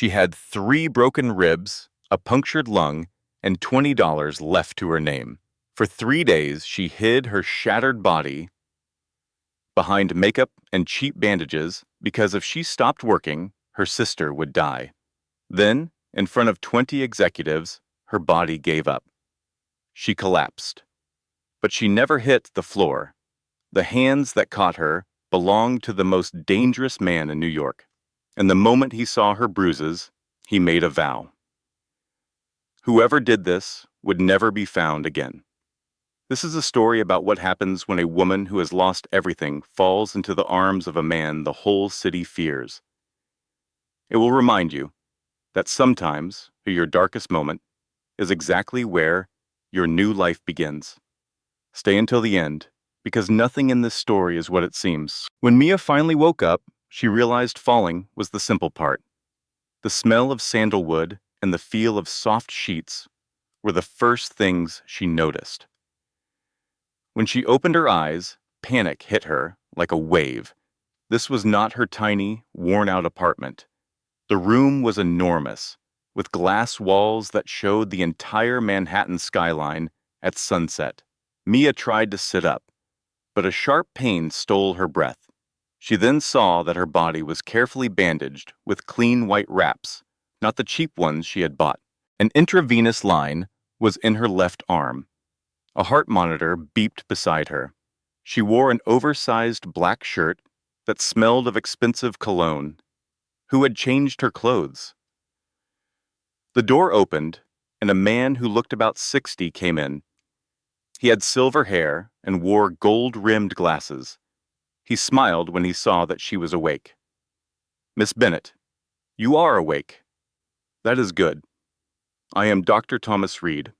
She had 3 broken ribs, a punctured lung, and $20 left to her name. For 3 days, she hid her shattered body behind makeup and cheap bandages because if she stopped working, her sister would die. Then, in front of 20 executives, her body gave up. She collapsed. But she never hit the floor. The hands that caught her belonged to the most dangerous man in New York. And the moment he saw her bruises, he made a vow. Whoever did this would never be found again. This is a story about what happens when a woman who has lost everything falls into the arms of a man the whole city fears. It will remind you that sometimes your darkest moment is exactly where your new life begins. Stay until the end, because nothing in this story is what it seems. When Mia finally woke up, she realized falling was the simple part. The smell of sandalwood and the feel of soft sheets were the first things she noticed. When she opened her eyes, panic hit her like a wave. This was not her tiny, worn-out apartment. The room was enormous, with glass walls that showed the entire Manhattan skyline at sunset. Mia tried to sit up, but a sharp pain stole her breath. She then saw that her body was carefully bandaged with clean white wraps, not the cheap ones she had bought. An intravenous line was in her left arm. A heart monitor beeped beside her. She wore an oversized black shirt that smelled of expensive cologne. Who had changed her clothes? The door opened, and a man who looked about 60 came in. He had silver hair and wore gold-rimmed glasses. He smiled when he saw that she was awake. "Miss Bennett, you are awake. That is good. I am Dr. Thomas Reed."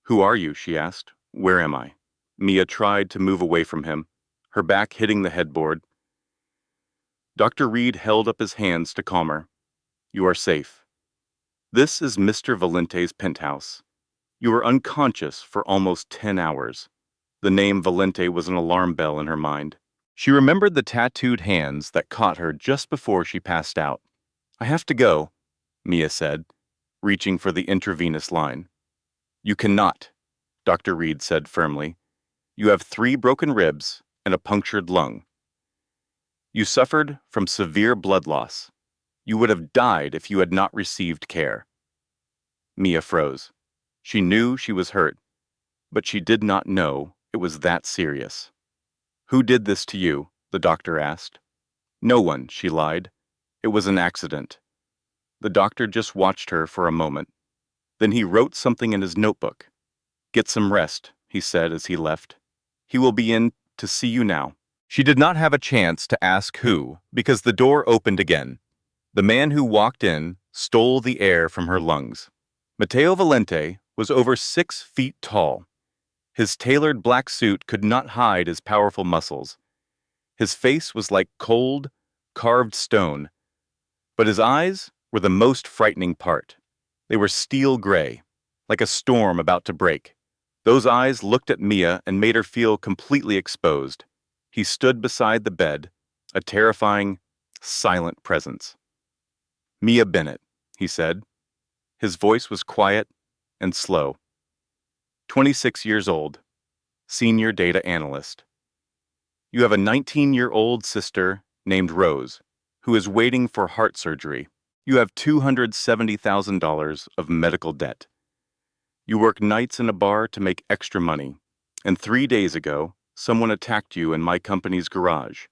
"Who are you?" she asked. "Where am I?" Mia tried to move away from him, her back hitting the headboard. Dr. Reed held up his hands to calm her. "You are safe. This is Mr. Valente's penthouse. You were unconscious for almost 10 hours. The name Valente was an alarm bell in her mind. She remembered the tattooed hands that caught her just before she passed out. "I have to go," Mia said, reaching for the intravenous line. "You cannot," Dr. Reed said firmly. "You have 3 broken ribs and a punctured lung. You suffered from severe blood loss. You would have died if you had not received care." Mia froze. She knew she was hurt, but she did not know it was that serious. "Who did this to you?" the doctor asked. "No one," she lied. "It was an accident." The doctor just watched her for a moment. Then he wrote something in his notebook. "Get some rest," he said as he left. "He will be in to see you now." She did not have a chance to ask who, because the door opened again. The man who walked in stole the air from her lungs. Matteo Valente was over 6 feet tall. His tailored black suit could not hide his powerful muscles. His face was like cold, carved stone, but his eyes were the most frightening part. They were steel gray, like a storm about to break. Those eyes looked at Mia and made her feel completely exposed. He stood beside the bed, a terrifying, silent presence. "Mia Bennett," he said. His voice was quiet and slow. 26 years old, senior data analyst. You have a 19-year-old sister named Rose, who is waiting for heart surgery. You have $270,000 of medical debt. You work nights in a bar to make extra money, and 3 days ago, someone attacked you in my company's garage.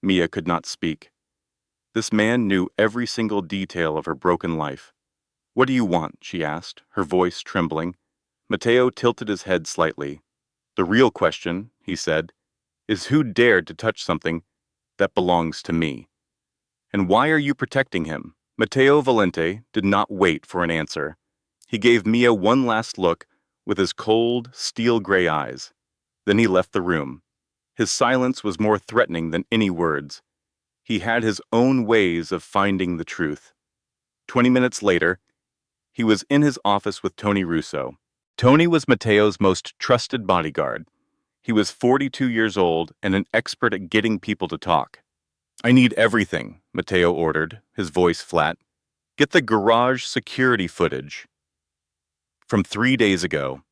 Mia could not speak. This man knew every single detail of her broken life. "What do you want?" she asked, her voice trembling. Matteo tilted his head slightly. "The real question," he said, "is who dared to touch something that belongs to me? And why are you protecting him?" Matteo Valente did not wait for an answer. He gave Mia one last look with his cold, steel-gray eyes. Then he left the room. His silence was more threatening than any words. He had his own ways of finding the truth. 20 minutes later, he was in his office with Tony Russo. Tony was Matteo's most trusted bodyguard. He was 42 years old and an expert at getting people to talk. "I need everything," Matteo ordered, his voice flat. Get the garage security footage from 3 days ago.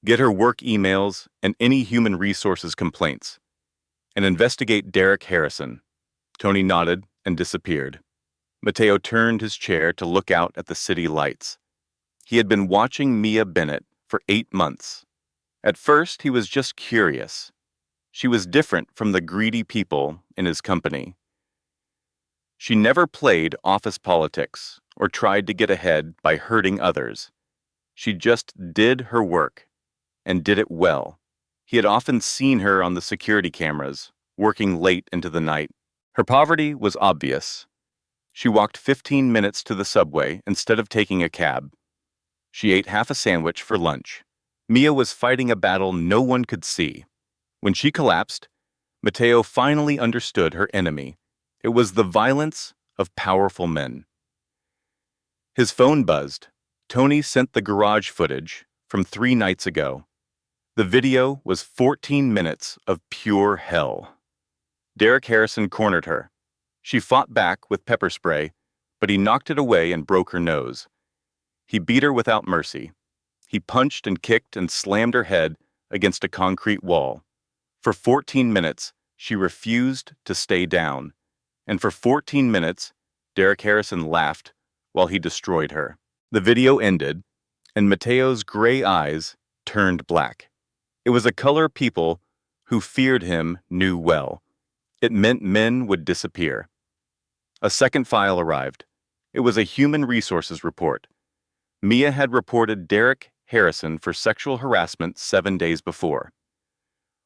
Get her work emails and any human resources complaints. And investigate Derek Harrison. Tony nodded and disappeared. Mateo turned his chair to look out at the city lights. He had been watching Mia Bennett for 8 months. At first, he was just curious. She was different from the greedy people in his company. She never played office politics or tried to get ahead by hurting others. She just did her work, and did it well. He had often seen her on the security cameras, working late into the night. Her poverty was obvious. She walked 15 minutes to the subway instead of taking a cab. She ate half a sandwich for lunch. Mia was fighting a battle no one could see. When she collapsed, Mateo finally understood her enemy. It was the violence of powerful men. His phone buzzed. Tony sent the garage footage from 3 nights ago. The video was 14 minutes of pure hell. Derek Harrison cornered her. She fought back with pepper spray, but he knocked it away and broke her nose. He beat her without mercy. He punched and kicked and slammed her head against a concrete wall. For 14 minutes, she refused to stay down. And for 14 minutes, Derek Harrison laughed while he destroyed her. The video ended, and Mateo's gray eyes turned black. It was a color people who feared him knew well. It meant men would disappear. A second file arrived. It was a human resources report. Mia had reported Derek Harrison for sexual harassment 7 days before.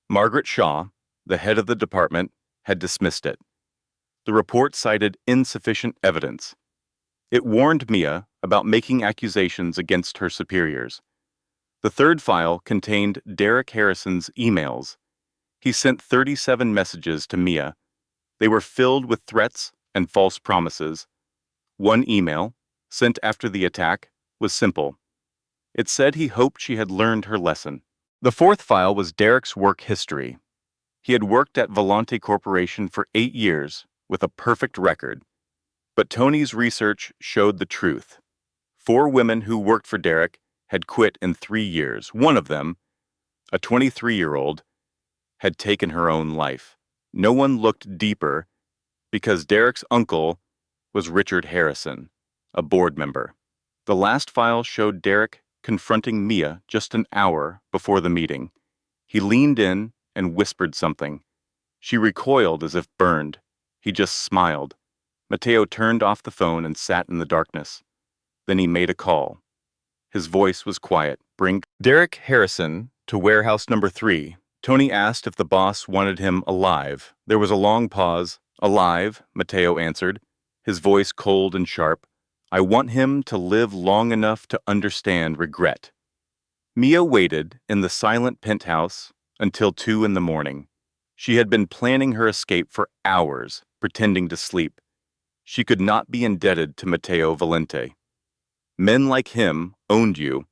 Margaret Shaw, the head of the department, had dismissed it. The report cited insufficient evidence. It warned Mia about making accusations against her superiors. The third file contained Derek Harrison's emails. He sent 37 messages to Mia. They were filled with threats and false promises. One email, sent after the attack, was simple. It said he hoped she had learned her lesson. The fourth file was Derek's work history. He had worked at Volante Corporation for 8 years with a perfect record. But Tony's research showed the truth. 4 women who worked for Derek had quit in 3 years. One of them, a 23-year-old, had taken her own life. No one looked deeper because Derek's uncle was Richard Harrison, a board member. The last file showed Derek confronting Mia just an hour before the meeting. He leaned in and whispered something. She recoiled as if burned. He just smiled. Mateo turned off the phone and sat in the darkness. Then he made a call. His voice was quiet. Bring Derek Harrison to warehouse number 3. Tony asked if the boss wanted him alive. There was a long pause. Alive, Mateo answered, his voice cold and sharp. I want him to live long enough to understand regret. Mia waited in the silent penthouse until 2 in the morning. She had been planning her escape for hours, pretending to sleep. She could not be indebted to Mateo Valente. Men like him owned you.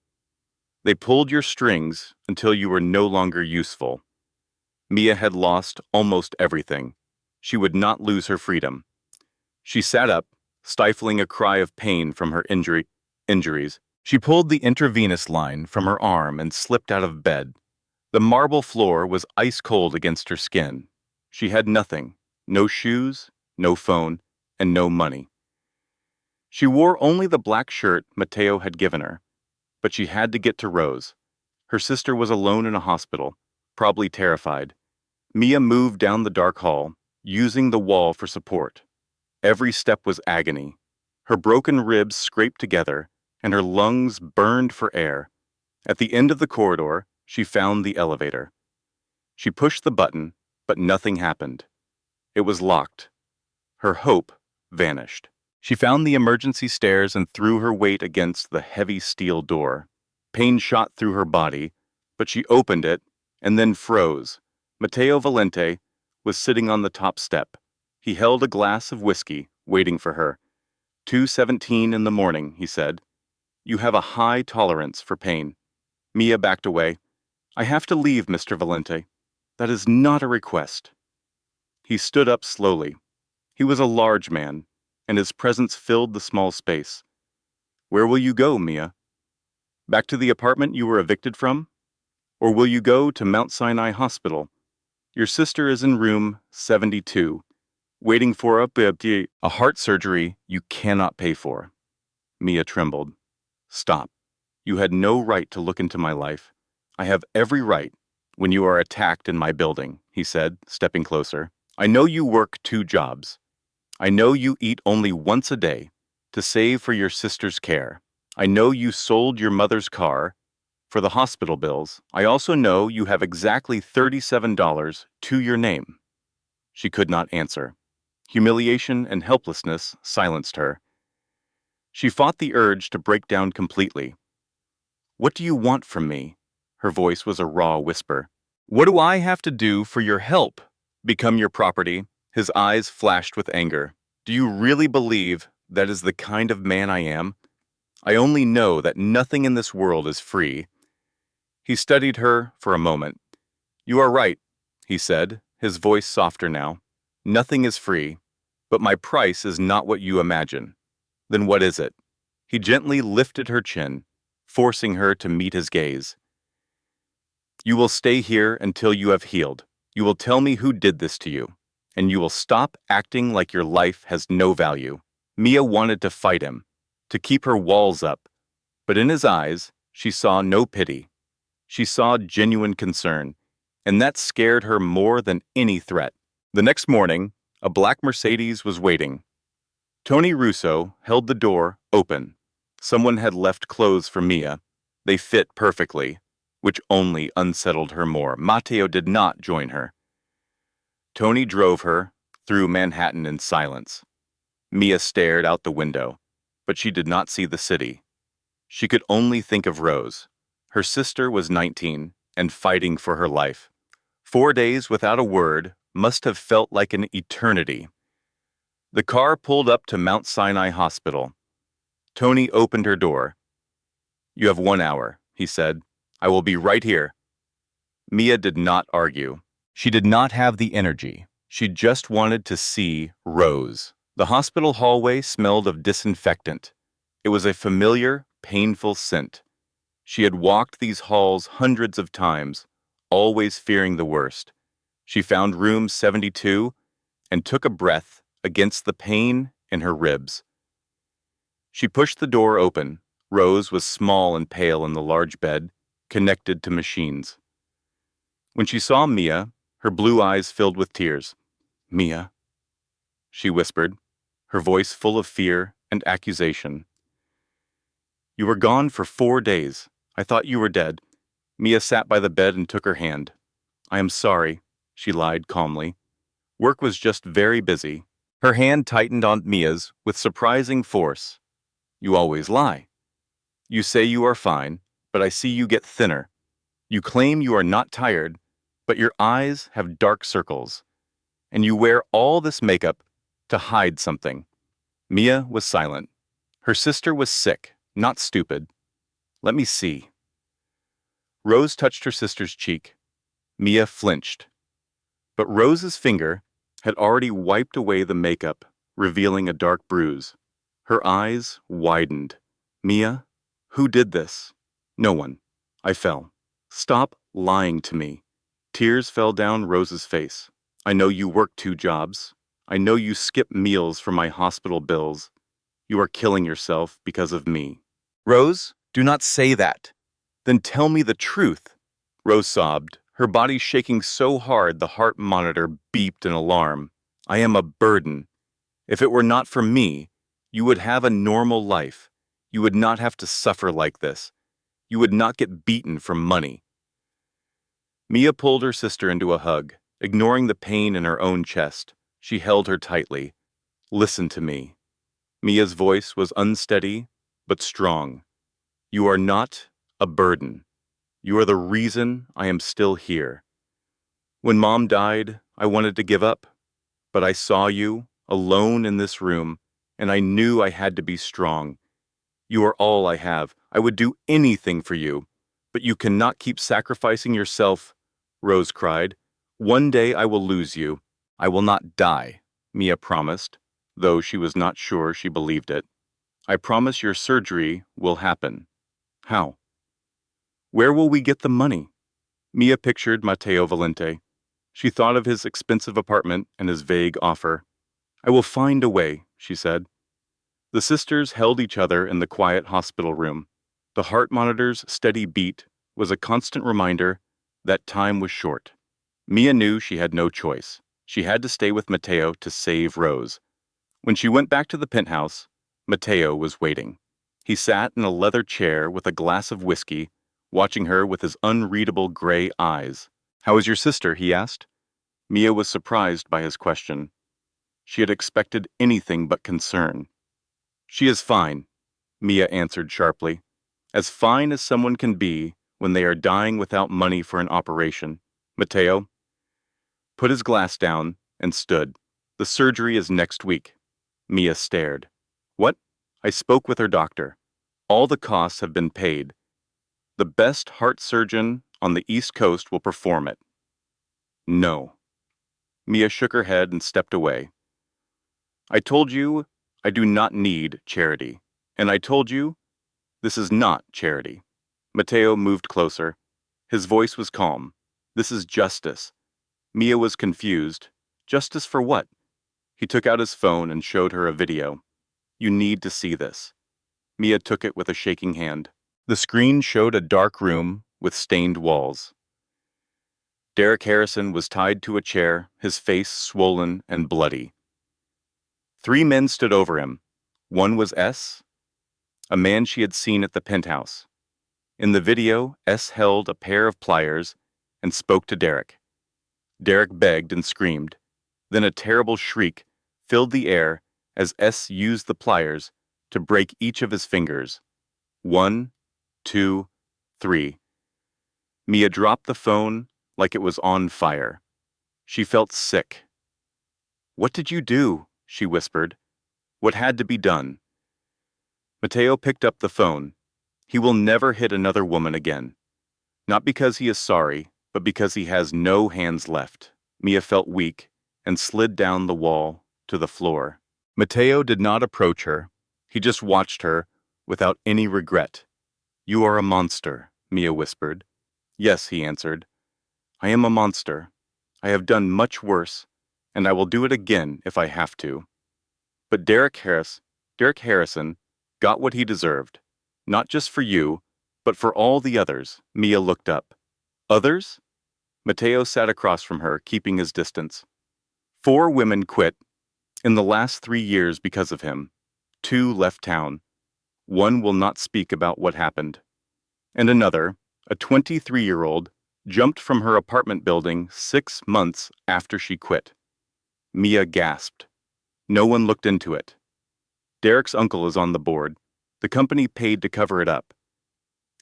They pulled your strings until you were no longer useful. Mia had lost almost everything. She would not lose her freedom. She sat up, stifling a cry of pain from her injuries. She pulled the intravenous line from her arm and slipped out of bed. The marble floor was ice cold against her skin. She had nothing, no shoes, no phone, and no money. She wore only the black shirt Mateo had given her, but she had to get to Rose. Her sister was alone in a hospital, probably terrified. Mia moved down the dark hall, using the wall for support. Every step was agony. Her broken ribs scraped together, and her lungs burned for air. At the end of the corridor, she found the elevator. She pushed the button, but nothing happened. It was locked. Her hope vanished. She found the emergency stairs and threw her weight against the heavy steel door. Pain shot through her body, but she opened it and then froze. Mateo Valente was sitting on the top step. He held a glass of whiskey, waiting for her. 2:17 in the morning, he said. You have a high tolerance for pain. Mia backed away. I have to leave, Mr. Valente. That is not a request. He stood up slowly. He was a large man, and his presence filled the small space. Where will you go, Mia? Back to the apartment you were evicted from? Or will you go to Mount Sinai Hospital? Your sister is in room 72, waiting for a heart surgery you cannot pay for. Mia trembled. Stop. You had no right to look into my life. I have every right when you are attacked in my building, he said, stepping closer. I know you work 2 jobs. I know you eat only once a day to save for your sister's care. I know you sold your mother's car for the hospital bills. I also know you have exactly $37 to your name. She could not answer. Humiliation and helplessness silenced her. She fought the urge to break down completely. What do you want from me? Her voice was a raw whisper. What do I have to do for your help? Become your property? His eyes flashed with anger. Do you really believe that is the kind of man I am? I only know that nothing in this world is free. He studied her for a moment. You are right, he said, his voice softer now. Nothing is free, but my price is not what you imagine. Then what is it? He gently lifted her chin, forcing her to meet his gaze. You will stay here until you have healed. You will tell me who did this to you, and you will stop acting like your life has no value. Mia wanted to fight him, to keep her walls up, but in his eyes, she saw no pity. She saw genuine concern, and that scared her more than any threat. The next morning, a black Mercedes was waiting. Tony Russo held the door open. Someone had left clothes for Mia. They fit perfectly, which only unsettled her more. Matteo did not join her. Tony drove her through Manhattan in silence. Mia stared out the window, but she did not see the city. She could only think of Rose. Her sister was 19 and fighting for her life. 4 days without a word must have felt like an eternity. The car pulled up to Mount Sinai Hospital. Tony opened her door. You have 1 hour, he said. I will be right here. Mia did not argue. She did not have the energy. She just wanted to see Rose. The hospital hallway smelled of disinfectant. It was a familiar, painful scent. She had walked these halls hundreds of times, always fearing the worst. She found room 72 and took a breath against the pain in her ribs. She pushed the door open. Rose was small and pale in the large bed, connected to machines. When she saw Mia, her blue eyes filled with tears. Mia, she whispered, her voice full of fear and accusation. You were gone for 4 days. I thought you were dead. Mia sat by the bed and took her hand. I am sorry, she lied calmly. Work was just very busy. Her hand tightened on Mia's with surprising force. You always lie. You say you are fine, but I see you get thinner. You claim you are not tired, but your eyes have dark circles. And you wear all this makeup to hide something. Mia was silent. Her sister was sick, not stupid. Let me see. Rose touched her sister's cheek. Mia flinched. But Rose's finger had already wiped away the makeup, revealing a dark bruise. Her eyes widened. Mia, who did this? No one. I fell. Stop lying to me. Tears fell down Rose's face. I know you work 2 jobs. I know you skip meals for my hospital bills. You are killing yourself because of me. Rose, do not say that. Then tell me the truth. Rose sobbed, her body shaking so hard the heart monitor beeped in alarm. I am a burden. If it were not for me, you would have a normal life. You would not have to suffer like this. You would not get beaten for money. Mia pulled her sister into a hug, ignoring the pain in her own chest. She held her tightly. Listen to me. Mia's voice was unsteady, but strong. You are not a burden. You are the reason I am still here. When Mom died, I wanted to give up, but I saw you, alone in this room, and I knew I had to be strong. You are all I have. I would do anything for you, but you cannot keep sacrificing yourself, Rose cried. One day I will lose you. I will not die, Mia promised. though she was not sure she believed it. I promise your surgery will happen. How? Where will we get the money? Mia pictured Matteo Valente. She thought of his expensive apartment and his vague offer. I will find a way, she said. The sisters held each other in the quiet hospital room. The heart monitor's steady beat was a constant reminder that time was short. Mia knew she had no choice. She had to stay with Matteo to save Rose. When she went back to the penthouse, Matteo was waiting. He sat in a leather chair with a glass of whiskey, watching her with his unreadable gray eyes. How is your sister? He asked. Mia was surprised by his question. She had expected anything but concern. She is fine, Mia answered sharply. As fine as someone can be when they are dying without money for an operation. Matteo put his glass down and stood. The surgery is next week. Mia stared. What? I spoke with her doctor. All the costs have been paid. The best heart surgeon on the East Coast will perform it. No. Mia shook her head and stepped away. I told you I do not need charity. And I told you this is not charity. Matteo moved closer. His voice was calm. This is justice. Mia was confused. Justice for what? He took out his phone and showed her a video. You need to see this. Mia took it with a shaking hand. The screen showed a dark room with stained walls. Derek Harrison was tied to a chair, his face swollen and bloody. 3 men stood over him. One was S, a man she had seen at the penthouse. In the video, S held a pair of pliers and spoke to Derek. Derek begged and screamed. Then a terrible shriek filled the air as S used the pliers to break each of his fingers. 1, 2, 3. Mia dropped the phone like it was on fire. She felt sick. What did you do? She whispered. What had to be done? Matteo picked up the phone. He will never hit another woman again. Not because he is sorry, but because he has no hands left. Mia felt weak and slid down the wall to the floor. Matteo did not approach her. He just watched her without any regret. You are a monster, Mia whispered. Yes, he answered. I am a monster. I have done much worse, and I will do it again if I have to. But Derek Harrison, got what he deserved. Not just for you, but for all the others. Mia looked up. Others? Matteo sat across from her, keeping his distance. 4 women quit in the last 3 years because of him. 2 left town. 1 will not speak about what happened. And another, a 23-year-old, jumped from her apartment building 6 months after she quit. Mia gasped. No one looked into it. Derek's uncle is on the board. The company paid to cover it up.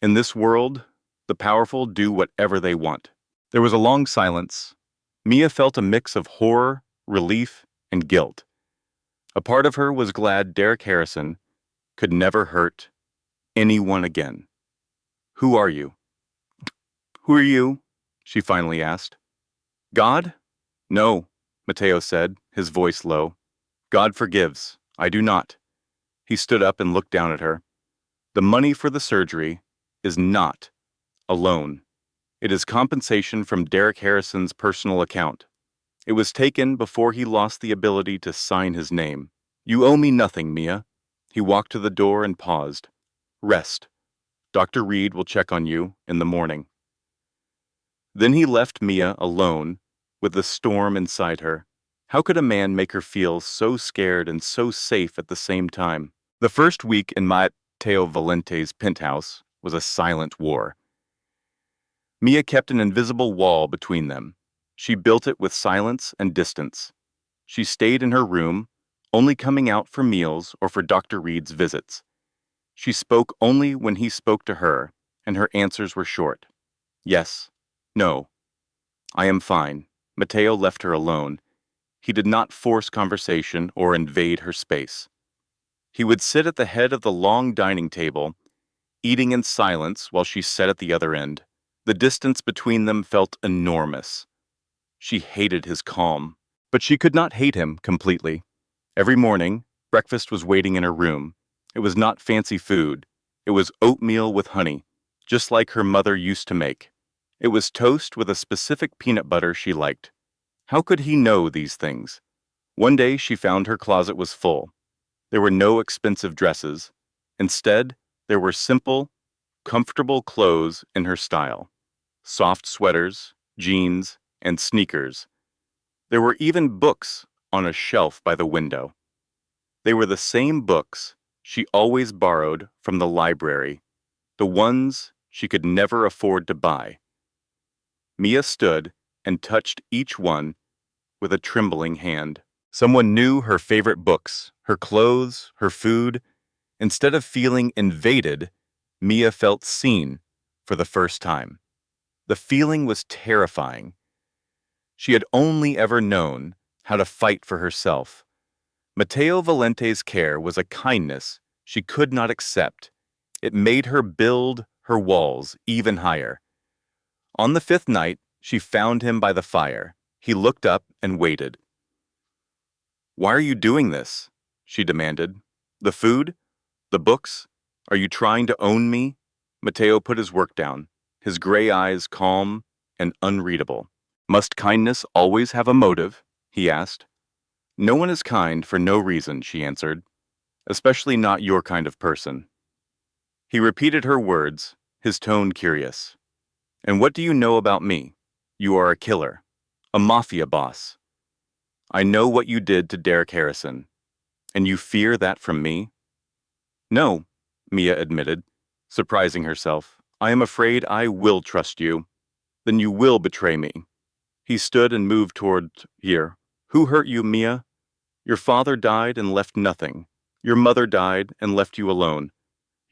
In this world, the powerful do whatever they want. There was a long silence. Mia felt a mix of horror, relief, and guilt. A part of her was glad Derek Harrison could never hurt anyone again. Who are you? Who are you? She finally asked. God? No, Matteo said, his voice low. God forgives. I do not. He stood up and looked down at her. The money for the surgery is not a loan. It is compensation from Derek Harrison's personal account. It was taken before he lost the ability to sign his name. You owe me nothing, Mia. He walked to the door and paused. Rest. Dr. Reed will check on you in the morning. Then he left Mia alone with the storm inside her. How could a man make her feel so scared and so safe at the same time? The first week in Matteo Valente's penthouse was a silent war. Mia kept an invisible wall between them. She built it with silence and distance. She stayed in her room, only coming out for meals or for Dr. Reed's visits. She spoke only when he spoke to her, and her answers were short. Yes. No. I am fine. Matteo left her alone. He did not force conversation or invade her space. He would sit at the head of the long dining table, eating in silence while she sat at the other end. The distance between them felt enormous. She hated his calm, but she could not hate him completely. Every morning, breakfast was waiting in her room. It was not fancy food. It was oatmeal with honey, just like her mother used to make. It was toast with a specific peanut butter she liked. How could he know these things? One day she found her closet was full. There were no expensive dresses. Instead, there were simple, comfortable clothes in her style. Soft sweaters, jeans, and sneakers. There were even books on a shelf by the window. They were the same books she always borrowed from the library, the ones she could never afford to buy. Mia stood and touched each one with a trembling hand. Someone knew her favorite books, her clothes, her food. Instead of feeling invaded, Mia felt seen for the first time. The feeling was terrifying. She had only ever known how to fight for herself. Matteo Valente's care was a kindness she could not accept. It made her build her walls even higher. On the fifth night, she found him by the fire. He looked up and waited. "Why are you doing this?" she demanded. "The food? The books? Are you trying to own me?" Matteo put his work down, his gray eyes calm and unreadable. "Must kindness always have a motive?" he asked. "No one is kind for no reason," she answered, "especially not your kind of person." He repeated her words, his tone curious. "And what do you know about me? You are a killer, a mafia boss. I know what you did to Derek Harrison, and you fear that from me?" "No," Mia admitted, surprising herself. "I am afraid I will trust you. Then you will betray me." He stood and moved toward here. "Who hurt you, Mia? Your father died and left nothing. Your mother died and left you alone.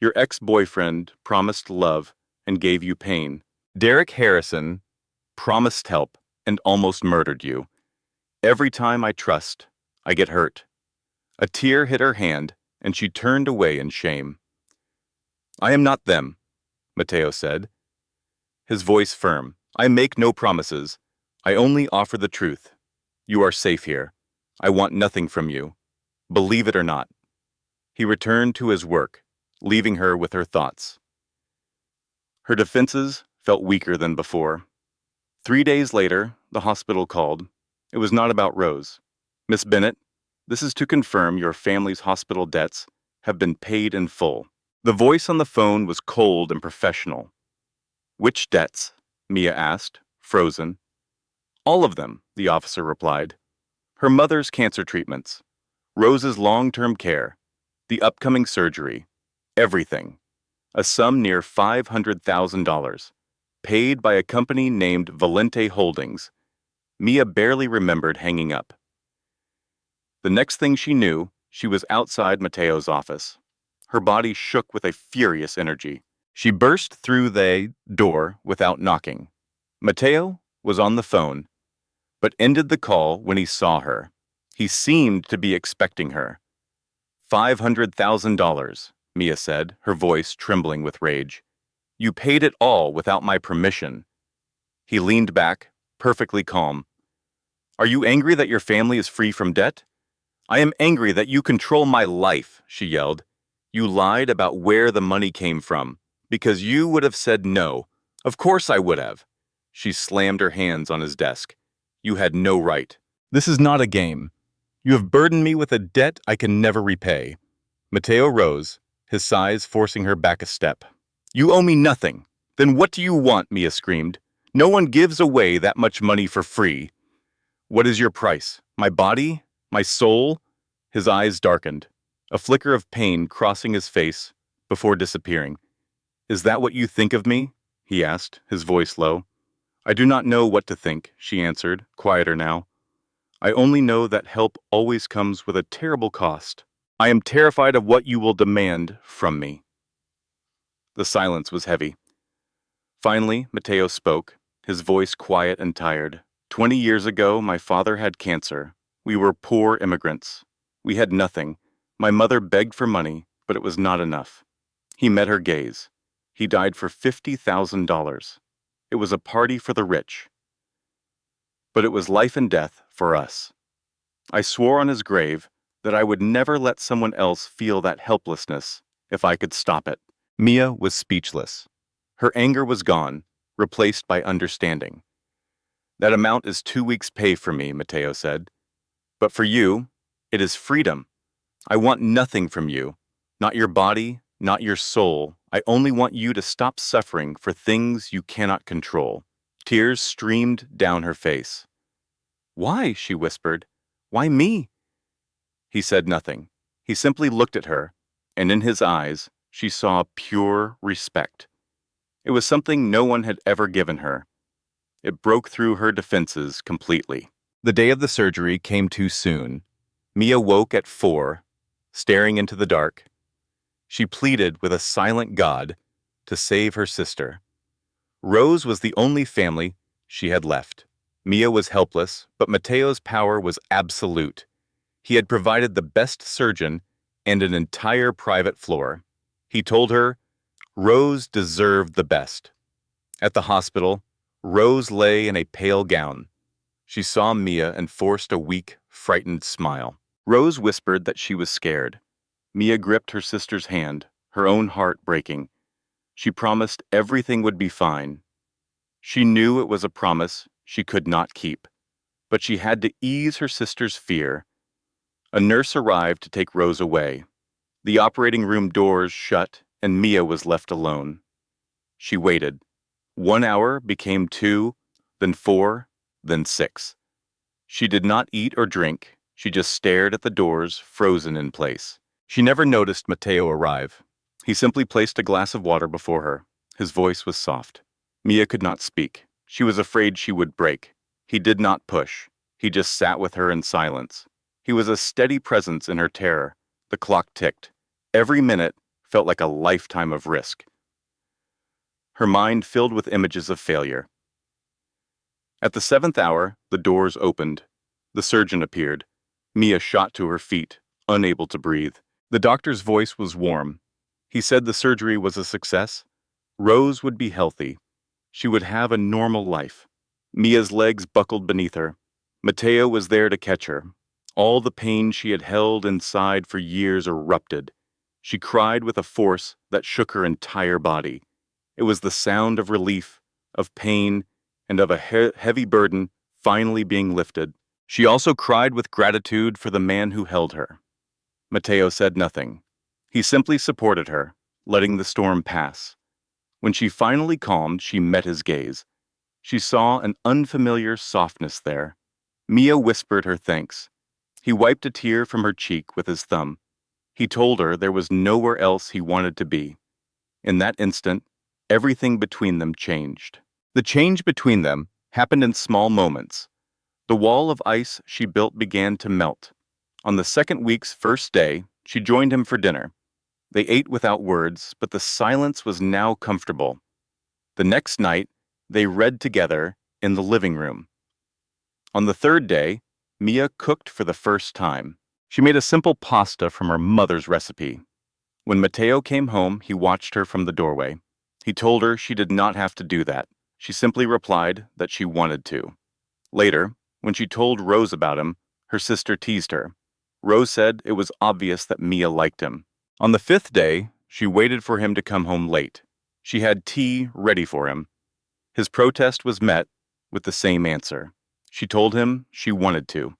Your ex-boyfriend promised love and gave you pain. Derek Harrison promised help and almost murdered you. Every time I trust, I get hurt." A tear hit her hand, and she turned away in shame. "I am not them," Matteo said, his voice firm. "I make no promises. I only offer the truth. You are safe here. I want nothing from you. Believe it or not." He returned to his work, leaving her with her thoughts. Her defenses felt weaker than before. 3 days later, the hospital called. It was not about Rose. "Miss Bennett, this is to confirm your family's hospital debts have been paid in full." The voice on the phone was cold and professional. "Which debts?" Mia asked, frozen. "All of them," the officer replied. "Her mother's cancer treatments, Rose's long-term care, the upcoming surgery, everything. A sum near $500,000, paid by a company named Valente Holdings." Mia barely remembered hanging up. The next thing she knew, she was outside Matteo's office. Her body shook with a furious energy. She burst through the door without knocking. Matteo was on the phone, but ended the call when he saw her. He seemed to be expecting her. $500,000, Mia said, her voice trembling with rage. "You paid it all without my permission." He leaned back, perfectly calm. "Are you angry that your family is free from debt?" "I am angry that you control my life," she yelled. "You lied about where the money came from, because you would have said no. Of course I would have." She slammed her hands on his desk. "You had no right. This is not a game. You have burdened me with a debt I can never repay." Matteo rose, his sighs forcing her back a step. "You owe me nothing." "Then what do you want?" Mia screamed. "No one gives away that much money for free." "What is your price? My body? My soul?" His eyes darkened, a flicker of pain crossing his face before disappearing. "Is that what you think of me?" he asked, his voice low. "I do not know what to think," she answered, quieter now. "I only know that help always comes with a terrible cost. I am terrified of what you will demand from me." The silence was heavy. Finally, Matteo spoke, his voice quiet and tired. 20 years ago, my father had cancer. We were poor immigrants. We had nothing. My mother begged for money, but it was not enough. He met her gaze. He died for $50,000. It was a party for the rich. But it was life and death for us. I swore on his grave that I would never let someone else feel that helplessness if I could stop it. Mia was speechless. Her anger was gone, replaced by understanding. That amount is 2 weeks' pay for me, Mateo said. But for you, it is freedom. I want nothing from you. Not your body, not your soul. I only want you to stop suffering for things you cannot control. Tears streamed down her face. Why? She whispered. Why me? He said nothing. He simply looked at her, and in his eyes, she saw pure respect. It was something no one had ever given her. It broke through her defenses completely. The day of the surgery came too soon. Mia woke at 4, staring into the dark. She pleaded with a silent God to save her sister. Rose was the only family she had left. Mia was helpless, but Mateo's power was absolute. He had provided the best surgeon and an entire private floor. He told her Rose deserved the best. At the hospital, Rose lay in a pale gown. She saw Mia and forced a weak, frightened smile. Rose whispered that she was scared. Mia gripped her sister's hand, her own heart breaking. She promised everything would be fine. She knew it was a promise she could not keep, but she had to ease her sister's fear. A nurse arrived to take Rose away. The operating room doors shut, and Mia was left alone. She waited. 1 hour became 2, then 4, then 6. She did not eat or drink. She just stared at the doors, frozen in place. She never noticed Mateo arrive. He simply placed a glass of water before her. His voice was soft. Mia could not speak. She was afraid she would break. He did not push. He just sat with her in silence. He was a steady presence in her terror. The clock ticked. Every minute felt like a lifetime of risk. Her mind filled with images of failure. At the 7th hour, the doors opened. The surgeon appeared. Mia shot to her feet, unable to breathe. The doctor's voice was warm. He said the surgery was a success. Rose would be healthy. She would have a normal life. Mia's legs buckled beneath her. Mateo was there to catch her. All the pain she had held inside for years erupted. She cried with a force that shook her entire body. It was the sound of relief, of pain, and of a heavy burden finally being lifted. She also cried with gratitude for the man who held her. Mateo said nothing. He simply supported her, letting the storm pass. When she finally calmed, she met his gaze. She saw an unfamiliar softness there. Mia whispered her thanks. He wiped a tear from her cheek with his thumb. He told her there was nowhere else he wanted to be. In that instant, everything between them changed. The change between them happened in small moments. The wall of ice she built began to melt. On the second week's first day, she joined him for dinner. They ate without words, but the silence was now comfortable. The next night, they read together in the living room. On the third day, Mia cooked for the first time. She made a simple pasta from her mother's recipe. When Mateo came home, he watched her from the doorway. He told her she did not have to do that. She simply replied that she wanted to. Later, when she told Rose about him, her sister teased her. Rose said it was obvious that Mia liked him. On the 5th day, she waited for him to come home late. She had tea ready for him. His protest was met with the same answer. She told him she wanted to.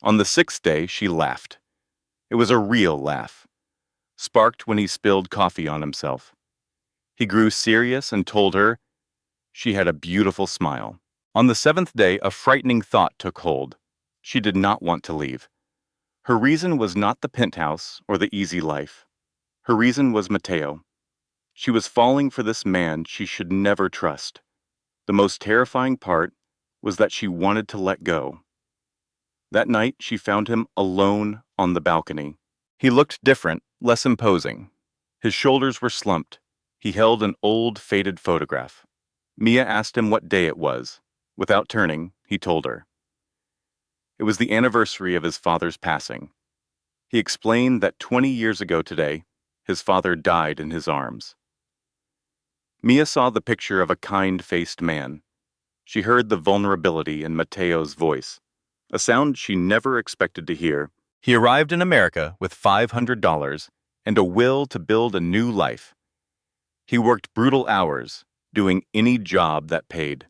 On the 6th day, she laughed. It was a real laugh, sparked when he spilled coffee on himself. He grew serious and told her she had a beautiful smile. On the 7th day, a frightening thought took hold. She did not want to leave. Her reason was not the penthouse or the easy life. Her reason was Mateo. She was falling for this man she should never trust. The most terrifying part was that she wanted to let go. That night, she found him alone on the balcony. He looked different, less imposing. His shoulders were slumped. He held an old, faded photograph. Mia asked him what day it was. Without turning, he told her. It was the anniversary of his father's passing. He explained that 20 years ago today, his father died in his arms. Mia saw the picture of a kind-faced man. She heard the vulnerability in Mateo's voice, a sound she never expected to hear. He arrived in America with $500 and a will to build a new life. He worked brutal hours, doing any job that paid.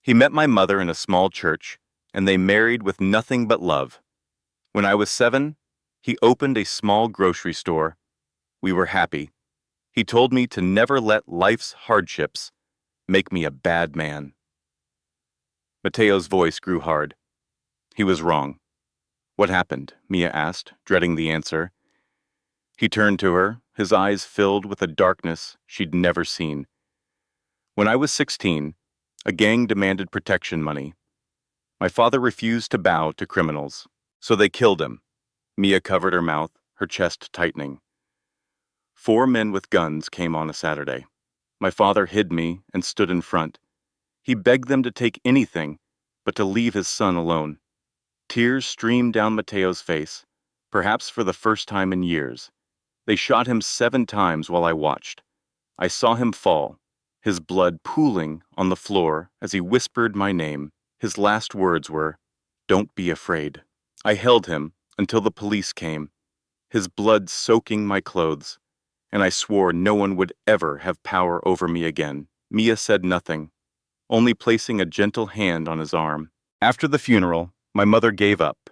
He met my mother in a small church, and they married with nothing but love. When I was 7, he opened a small grocery store. We were happy. He told me to never let life's hardships make me a bad man. Mateo's voice grew hard. He was wrong. What happened? Mia asked, dreading the answer. He turned to her, his eyes filled with a darkness she'd never seen. When I was 16, a gang demanded protection money. My father refused to bow to criminals, so they killed him. Mia covered her mouth, her chest tightening. 4 men with guns came on a Saturday. My father hid me and stood in front. He begged them to take anything, but to leave his son alone. Tears streamed down Mateo's face, perhaps for the first time in years. They shot him 7 times while I watched. I saw him fall, his blood pooling on the floor as he whispered my name. His last words were, "Don't be afraid." I held him until the police came, his blood soaking my clothes, and I swore no one would ever have power over me again. Mia said nothing, only placing a gentle hand on his arm. After the funeral, my mother gave up.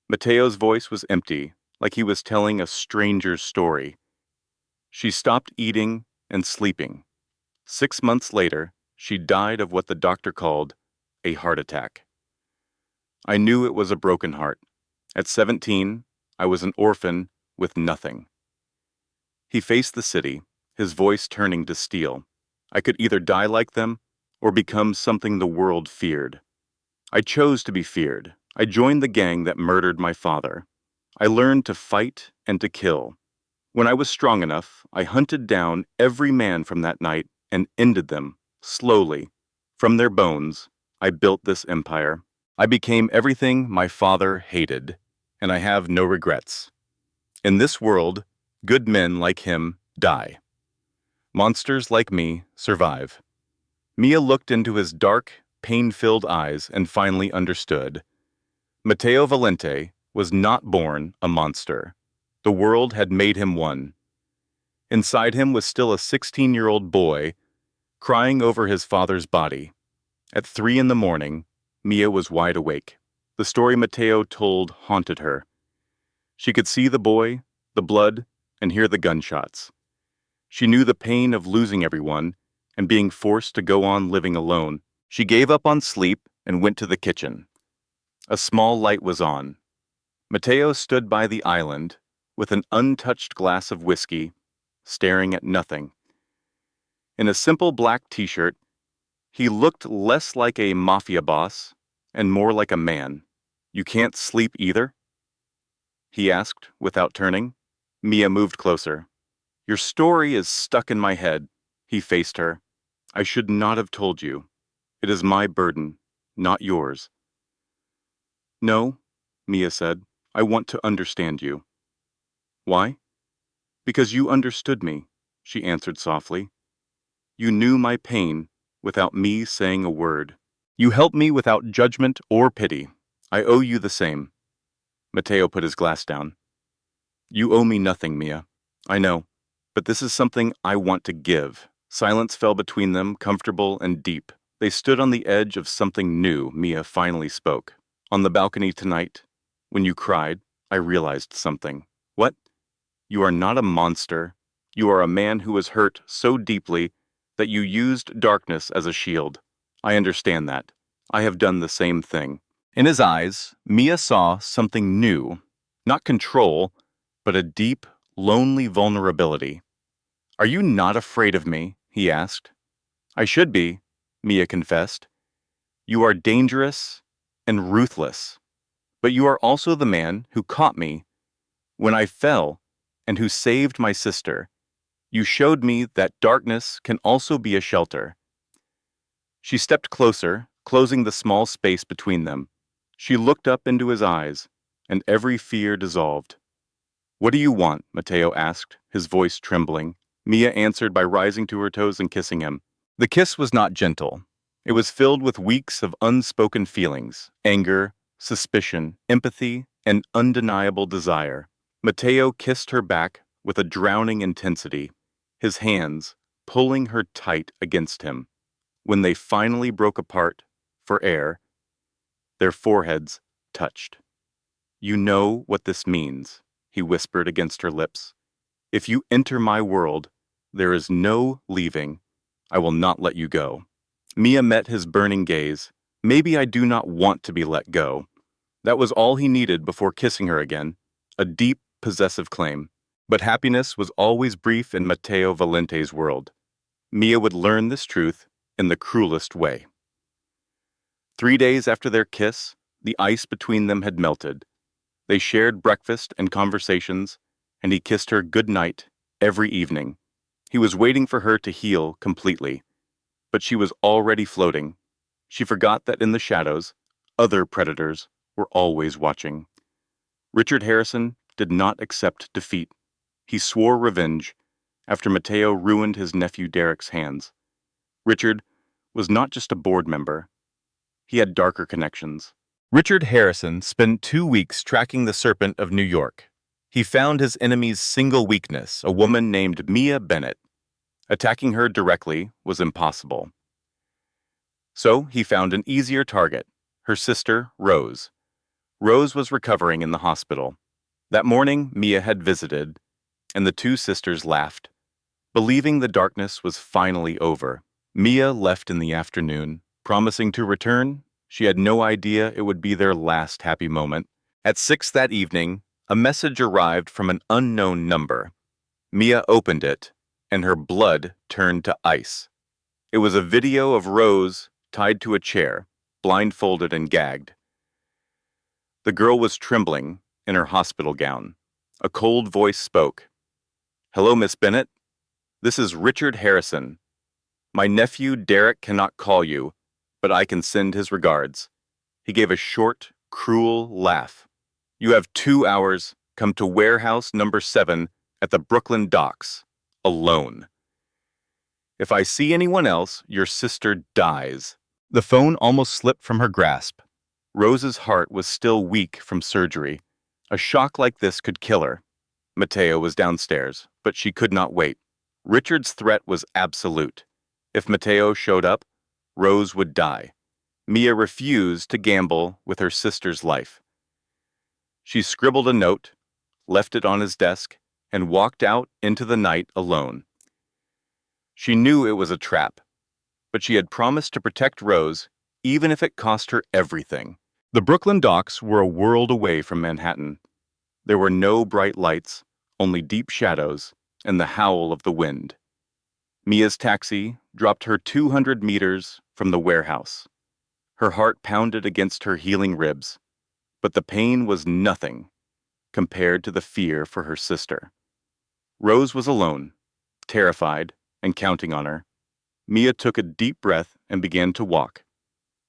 Mateo's voice was empty, like he was telling a stranger's story. She stopped eating and sleeping. 6 months later, she died of what the doctor called a heart attack. I knew it was a broken heart. At 17, I was an orphan with nothing. He faced the city, his voice turning to steel. I could either die like them or become something the world feared. I chose to be feared. I joined the gang that murdered my father. I learned to fight and to kill. When I was strong enough, I hunted down every man from that night and ended them, slowly. From their bones, I built this empire. I became everything my father hated, and I have no regrets. In this world, good men like him die. Monsters like me survive. Mia looked into his dark, pain-filled eyes and finally understood. Mateo Valente was not born a monster. The world had made him one. Inside him was still a 16-year-old boy, crying over his father's body. At 3 in the morning, Mia was wide awake. The story Mateo told haunted her. She could see the boy, the blood, and hear the gunshots. She knew the pain of losing everyone and being forced to go on living alone. She gave up on sleep and went to the kitchen. A small light was on. Mateo stood by the island with an untouched glass of whiskey, staring at nothing. In a simple black t-shirt, he looked less like a mafia boss and more like a man. "You can't sleep either?" he asked without turning. Mia moved closer. "Your story is stuck in my head." He faced her. "I should not have told you. It is my burden, not yours." "No," Mia said. "I want to understand you." "Why?" "Because you understood me," she answered softly. "You knew my pain without me saying a word. You helped me without judgment or pity. I owe you the same." Mateo put his glass down. "You owe me nothing, Mia. I know, but this is something I want to give." Silence fell between them, comfortable and deep. They stood on the edge of something new. Mia finally spoke. "On the balcony tonight, when you cried, I realized something." "What?" "You are not a monster. You are a man who was hurt so deeply that you used darkness as a shield. I understand that. I have done the same thing." In his eyes, Mia saw something new. Not control, but a deep, lonely vulnerability. "Are you not afraid of me?" he asked. "I should be," Mia confessed. "You are dangerous and ruthless, but you are also the man who caught me when I fell and who saved my sister. You showed me that darkness can also be a shelter." She stepped closer, closing the small space between them. She looked up into his eyes, and every fear dissolved. "What do you want?" Mateo asked, his voice trembling. Mia answered by rising to her toes and kissing him. The kiss was not gentle. It was filled with weeks of unspoken feelings: anger, suspicion, empathy, an undeniable desire. Mateo kissed her back with a drowning intensity, his hands pulling her tight against him. When they finally broke apart for air, their foreheads touched. "You know what this means," he whispered against her lips. "If you enter my world, there is no leaving. I will not let you go." Mia met his burning gaze. "Maybe I do not want to be let go." That was all he needed before kissing her again, a deep, possessive claim. But happiness was always brief in Mateo Valente's world. Mia would learn this truth in the cruelest way. 3 days after their kiss, the ice between them had melted. They shared breakfast and conversations, and he kissed her good night every evening. He was waiting for her to heal completely, but she was already floating. She forgot that in the shadows, other predators were always watching. Richard Harrison did not accept defeat. He swore revenge after Mateo ruined his nephew Derek's hands. Richard was not just a board member. He had darker connections. Richard Harrison spent 2 weeks tracking the Serpent of New York. He found his enemy's single weakness, a woman named Mia Bennett. Attacking her directly was impossible. So he found an easier target, her sister, Rose. Rose was recovering in the hospital. That morning, Mia had visited, and the two sisters laughed. Believing the darkness was finally over, Mia left in the afternoon, promising to return. She had no idea it would be their last happy moment. At 6 that evening, a message arrived from an unknown number. Mia opened it, and her blood turned to ice. It was a video of Rose tied to a chair, blindfolded and gagged. The girl was trembling in her hospital gown. A cold voice spoke. "Hello, Miss Bennett. This is Richard Harrison. My nephew Derek cannot call you, but I can send his regards." He gave a short, cruel laugh. "You have 2 hours. Come to warehouse number 7 at the Brooklyn docks. Alone. If I see anyone else, your sister dies." The phone almost slipped from her grasp. Rose's heart was still weak from surgery. A shock like this could kill her. Mateo was downstairs, but she could not wait. Richard's threat was absolute. If Mateo showed up, Rose would die. Mia refused to gamble with her sister's life. She scribbled a note, left it on his desk, and walked out into the night alone. She knew it was a trap, but she had promised to protect Rose, even if it cost her everything. The Brooklyn docks were a world away from Manhattan. There were no bright lights, only deep shadows and the howl of the wind. Mia's taxi dropped her 200 meters from the warehouse. Her heart pounded against her healing ribs, but the pain was nothing compared to the fear for her sister. Rose was alone, terrified, and counting on her. Mia took a deep breath and began to walk.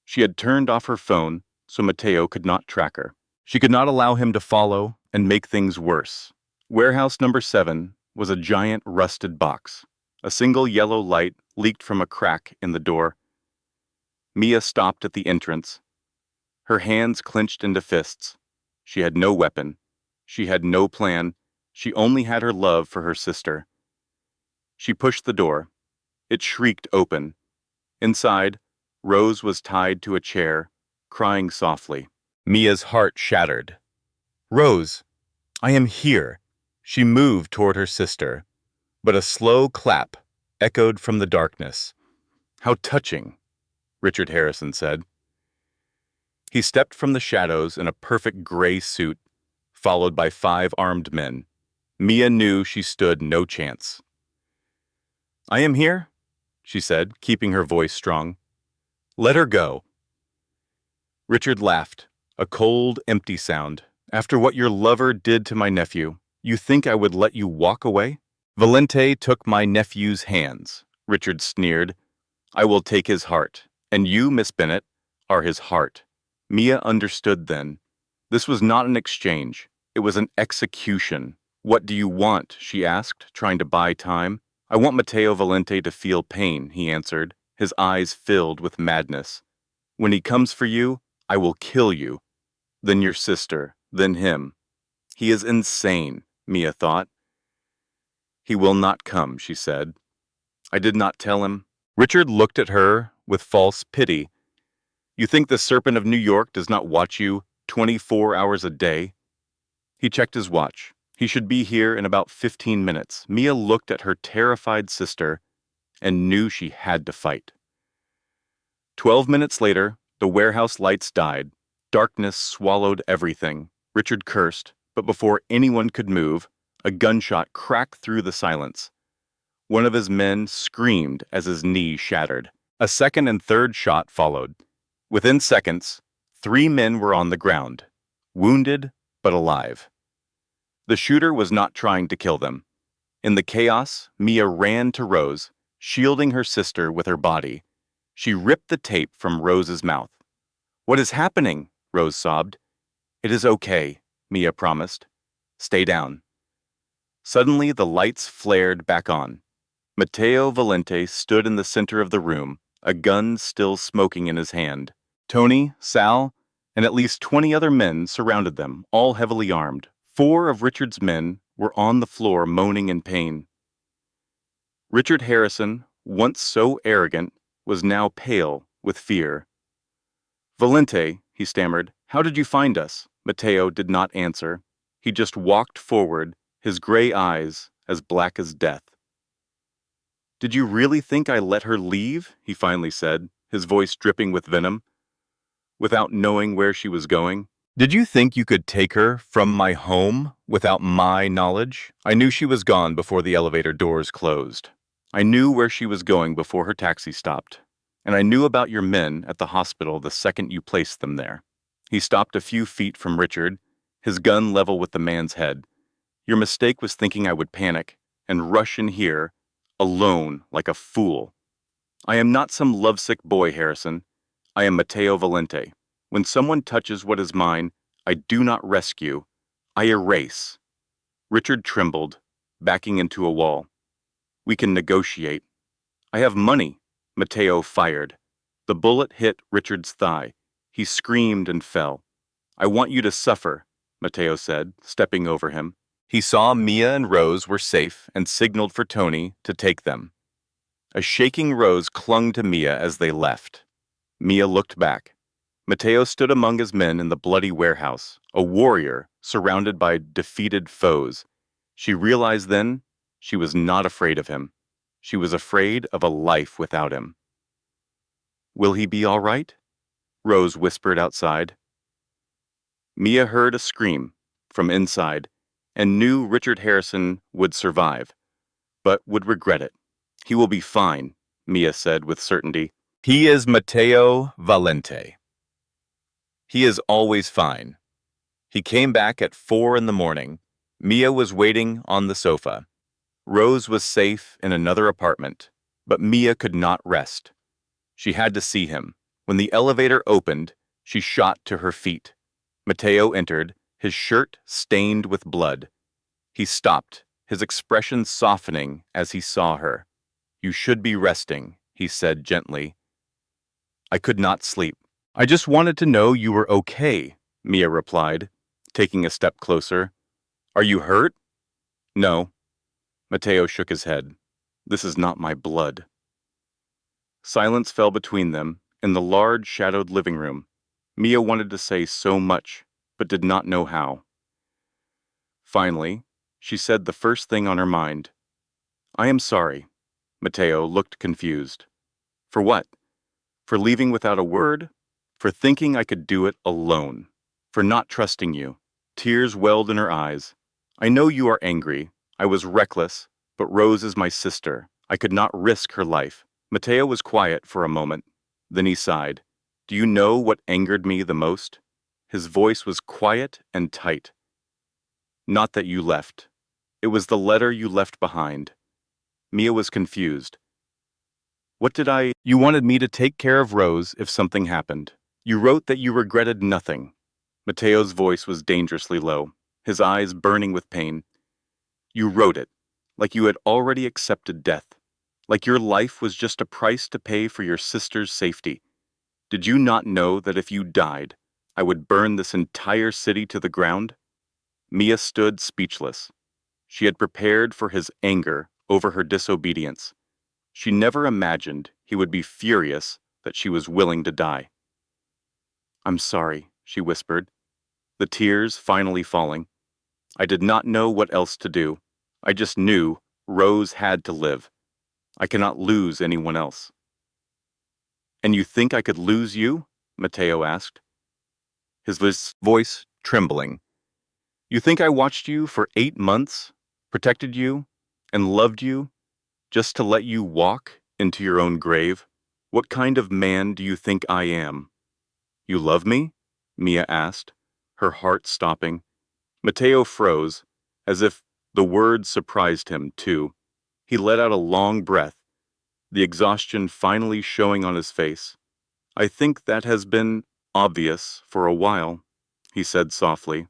She had turned off her phone so Mateo could not track her. She could not allow him to follow and make things worse. Warehouse number 7 was a giant rusted box. A single yellow light leaked from a crack in the door. Mia stopped at the entrance. Her hands clenched into fists. She had no weapon. She had no plan. She only had her love for her sister. She pushed the door. It shrieked open. Inside, Rose was tied to a chair, crying softly. Mia's heart shattered. "Rose, I am here." She moved toward her sister, but a slow clap echoed from the darkness. "How touching," Richard Harrison said. He stepped from the shadows in a perfect gray suit, followed by 5 armed men. Mia knew she stood no chance. "I am here," she said, keeping her voice strong. "Let her go." Richard laughed, a cold, empty sound. "After what your lover did to my nephew, you think I would let you walk away?" "Valente took my nephew's hands," Richard sneered. "I will take his heart, and you, Miss Bennett, are his heart." Mia understood then. This was not an exchange. It was an execution. "What do you want?" she asked, trying to buy time. "I want Mateo Valente to feel pain," he answered, his eyes filled with madness. "When he comes for you, I will kill you. Then your sister, Then him. He is insane, Mia thought. He will not come, she said. I did not tell him. Richard looked at her with false pity. You think the Serpent of New York does not watch you 24 hours a day? He checked his watch. He should be here in about 15 minutes. Mia looked at her terrified sister and knew she had to fight. 12 minutes later, the warehouse lights died. Darkness swallowed everything. Richard cursed, but before anyone could move, a gunshot cracked through the silence. One of his men screamed as his knee shattered. A second and third shot followed. Within seconds, 3 men were on the ground, wounded but alive. The shooter was not trying to kill them. In the chaos, Mia ran to Rose, shielding her sister with her body. She ripped the tape from Rose's mouth. What is happening? Rose sobbed. It is okay, Mia promised. Stay down. Suddenly, the lights flared back on. Matteo Valente stood in the center of the room, a gun still smoking in his hand. Tony, Sal, and at least 20 other men surrounded them, all heavily armed. 4 of Richard's men were on the floor moaning in pain. Richard Harrison, once so arrogant, was now pale with fear. Valente, he stammered, how did you find us? Matteo did not answer. He just walked forward, his gray eyes as black as death. Did you really think I let her leave? He finally said, his voice dripping with venom, without knowing where she was going. Did you think you could take her from my home without my knowledge? I knew she was gone before the elevator doors closed. I knew where she was going before her taxi stopped. And I knew about your men at the hospital the second you placed them there. He stopped a few feet from Richard, his gun level with the man's head. Your mistake was thinking I would panic and rush in here, alone like a fool. I am not some lovesick boy, Harrison. I am Matteo Valente. When someone touches what is mine, I do not rescue. I erase. Richard trembled, backing into a wall. We can negotiate. I have money. Matteo fired. The bullet hit Richard's thigh. He screamed and fell. I want you to suffer, Matteo said, stepping over him. He saw Mia and Rose were safe and signaled for Tony to take them. A shaking Rose clung to Mia as they left. Mia looked back. Matteo stood among his men in the bloody warehouse, a warrior surrounded by defeated foes. She realized then she was not afraid of him. She was afraid of a life without him. Will he be all right? Rose whispered outside. Mia heard a scream from inside and knew Richard Harrison would survive, but would regret it. He will be fine, Mia said with certainty. He is Matteo Valente. He is always fine. He came back at 4 in the morning. Mia was waiting on the sofa. Rose was safe in another apartment, but Mia could not rest. She had to see him. When the elevator opened, she shot to her feet. Matteo entered, his shirt stained with blood. He stopped, his expression softening as he saw her. You should be resting, he said gently. I could not sleep. I just wanted to know you were okay, Mia replied, taking a step closer. Are you hurt? No. Matteo shook his head. This is not my blood. Silence fell between them in the large, shadowed living room. Mia wanted to say so much, but did not know how. Finally, she said the first thing on her mind. I am sorry. Matteo looked confused. For what? For leaving without a word? For thinking I could do it alone? For not trusting you? Tears welled in her eyes. I know you are angry. I was reckless, but Rose is my sister. I could not risk her life. Matteo was quiet for a moment. Then he sighed. Do you know what angered me the most? His voice was quiet and tight. Not that you left. It was the letter you left behind. Mia was confused. What did I... You wanted me to take care of Rose if something happened. You wrote that you regretted nothing. Matteo's voice was dangerously low, his eyes burning with pain. You wrote it, like you had already accepted death, like your life was just a price to pay for your sister's safety. Did you not know that if you died, I would burn this entire city to the ground. Mia stood speechless. She had prepared for his anger over her disobedience. She never imagined he would be furious that she was willing to die. "I'm sorry," she whispered, the tears finally falling. "I did not know what else to do. I just knew Rose had to live. I cannot lose anyone else." "And you think I could lose you?" Matteo asked, his voice trembling. "You think I watched you for 8 months, protected you, and loved you, just to let you walk into your own grave? What kind of man do you think I am?" "You love me?" Mia asked, her heart stopping. Matteo froze, as if the words surprised him, too. He let out a long breath, the exhaustion finally showing on his face. "I think that has been obvious for a while," he said softly.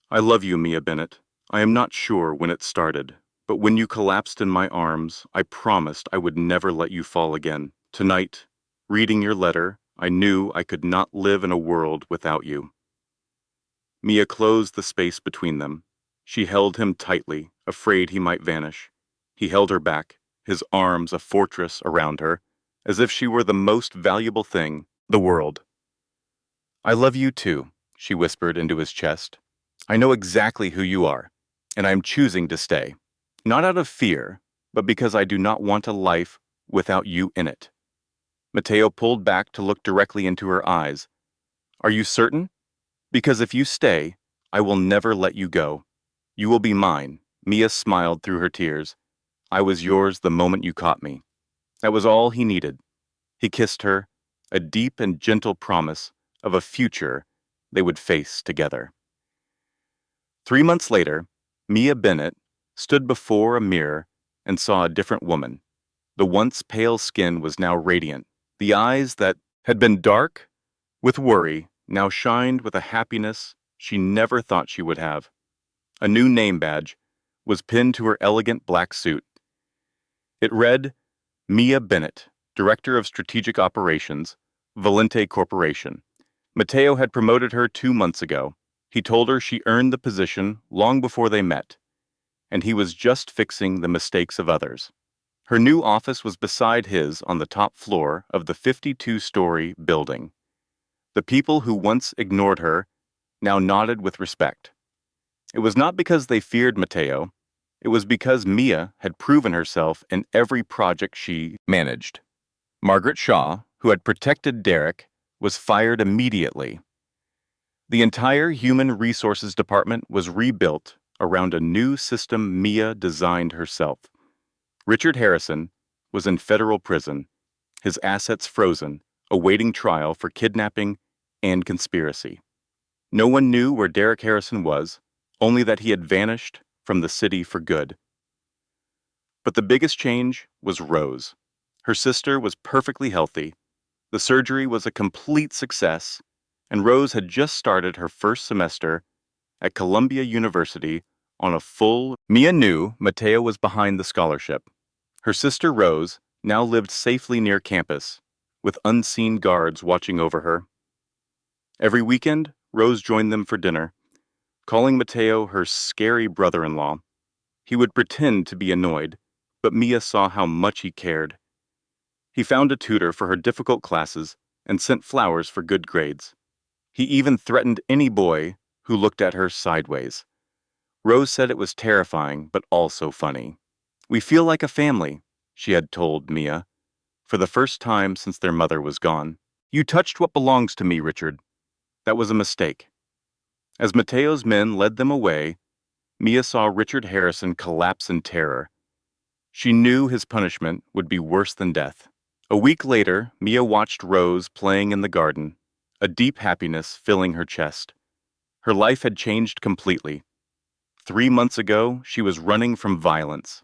"I love you, Mia Bennett. I am not sure when it started, but when you collapsed in my arms, I promised I would never let you fall again. Tonight, reading your letter, I knew I could not live in a world without you." Mia closed the space between them. She held him tightly, afraid he might vanish. He held her back, his arms a fortress around her, as if she were the most valuable thing in the world. "I love you too," she whispered into his chest. "I know exactly who you are, and I am choosing to stay. Not out of fear, but because I do not want a life without you in it." Matteo pulled back to look directly into her eyes. "Are you certain? Because if you stay, I will never let you go. You will be mine." Mia smiled through her tears. "I was yours the moment you caught me." That was all he needed. He kissed her, a deep and gentle promise of a future they would face together. 3 months later, Mia Bennett stood before a mirror and saw a different woman. The once pale skin was now radiant. The eyes that had been dark with worry now shined with a happiness she never thought she would have. A new name badge was pinned to her elegant black suit. It read, "Mia Bennett, Director of Strategic Operations, Valente Corporation." Matteo had promoted her 2 months ago. He told her she earned the position long before they met, and he was just fixing the mistakes of others. Her new office was beside his on the top floor of the 52-story building. The people who once ignored her now nodded with respect. It was not because they feared Matteo. It was because Mia had proven herself in every project she managed. Margaret Shaw, who had protected Derek, was fired immediately. The entire human resources department was rebuilt around a new system Mia designed herself. Richard Harrison was in federal prison, his assets frozen, awaiting trial for kidnapping and conspiracy. No one knew where Derek Harrison was, only that he had vanished from the city for good. But the biggest change was Rose. Her sister was perfectly healthy, the surgery was a complete success, and Rose had just started her first semester at Columbia University on a full. Mia knew Matteo was behind the scholarship. Her sister Rose now lived safely near campus, with unseen guards watching over her. Every weekend, Rose joined them for dinner, calling Matteo her scary brother-in-law. He would pretend to be annoyed, but Mia saw how much he cared. He found a tutor for her difficult classes and sent flowers for good grades. He even threatened any boy who looked at her sideways. Rose said it was terrifying, but also funny. "We feel like a family," she had told Mia, for the first time since their mother was gone. "You touched what belongs to me, Richard. That was a mistake." As Matteo's men led them away, Mia saw Richard Harrison collapse in terror. She knew his punishment would be worse than death. A week later, Mia watched Rose playing in the garden, a deep happiness filling her chest. Her life had changed completely. 3 months ago, she was running from violence.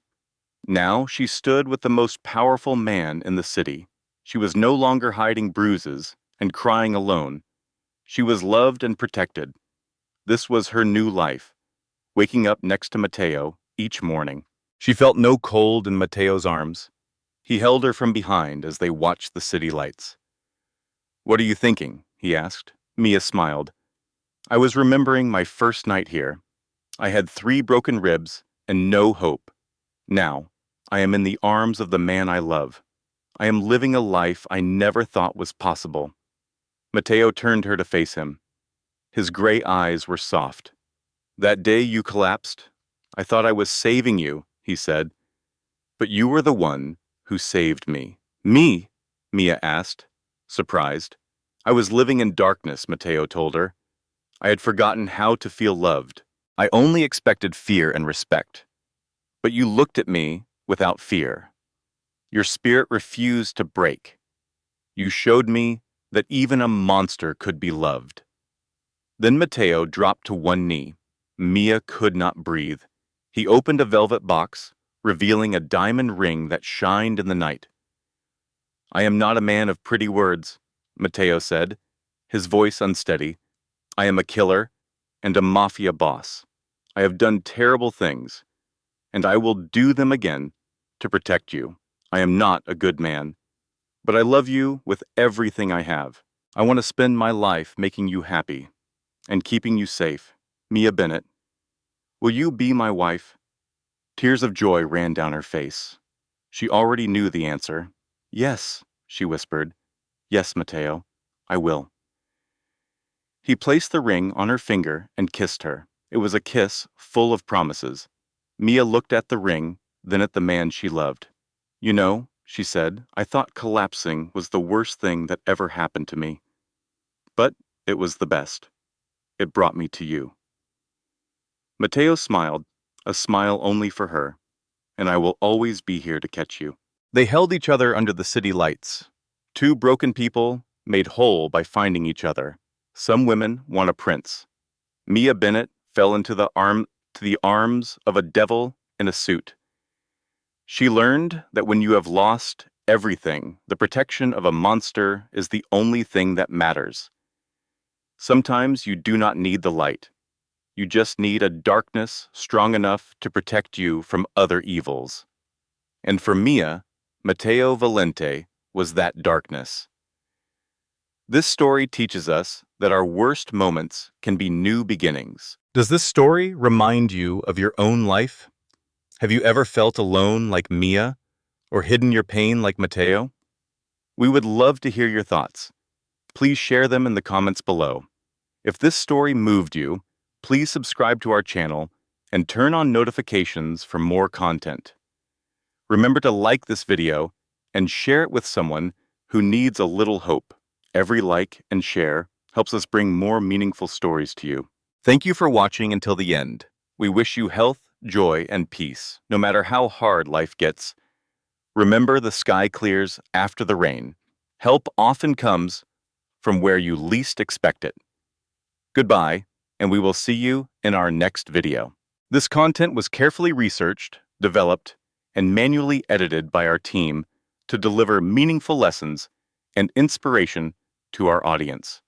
Now she stood with the most powerful man in the city. She was no longer hiding bruises and crying alone. She was loved and protected. This was her new life, waking up next to Matteo each morning. She felt no cold in Matteo's arms. He held her from behind as they watched the city lights. "What are you thinking?" he asked. Mia smiled. I was remembering my first night here. I had 3 broken ribs and no hope. Now, I am in the arms of the man I love. I am living a life I never thought was possible. Matteo turned her to face him. His gray eyes were soft. That day you collapsed, I thought I was saving you, he said. But you were the one who saved me. Me? Mia asked, surprised. I was living in darkness, Matteo told her. I had forgotten how to feel loved. I only expected fear and respect. But you looked at me without fear. Your spirit refused to break. You showed me that even a monster could be loved. Then Matteo dropped to one knee. Mia could not breathe. He opened a velvet box, revealing a diamond ring that shined in the night. I am not a man of pretty words, Matteo said, his voice unsteady. I am a killer and a mafia boss. I have done terrible things, and I will do them again to protect you. I am not a good man, but I love you with everything I have. I want to spend my life making you happy and keeping you safe. Mia Bennett, will you be my wife? Tears of joy ran down her face. She already knew the answer. Yes, she whispered. Yes, Matteo, I will. He placed the ring on her finger and kissed her. It was a kiss full of promises. Mia looked at the ring, then at the man she loved. You know, she said, I thought collapsing was the worst thing that ever happened to me. But it was the best. It brought me to you. Matteo smiled, a smile only for her, and I will always be here to catch you. They held each other under the city lights. 2 broken people made whole by finding each other. Some women want a prince. Mia Bennett fell into the arms of a devil in a suit. She learned that when you have lost everything, the protection of a monster is the only thing that matters. Sometimes you do not need the light. You just need a darkness strong enough to protect you from other evils. And for Mia, Matteo Valente was that darkness. This story teaches us that our worst moments can be new beginnings. Does this story remind you of your own life? Have you ever felt alone like Mia, or hidden your pain like Matteo? We would love to hear your thoughts. Please share them in the comments below. If this story moved you, please subscribe to our channel and turn on notifications for more content. Remember to like this video and share it with someone who needs a little hope. Every like and share helps us bring more meaningful stories to you. Thank you for watching until the end. We wish you health, joy, and peace, no matter how hard life gets. Remember, the sky clears after the rain. Help often comes from where you least expect it. Goodbye, and we will see you in our next video. This content was carefully researched, developed, and manually edited by our team to deliver meaningful lessons and inspiration to our audience.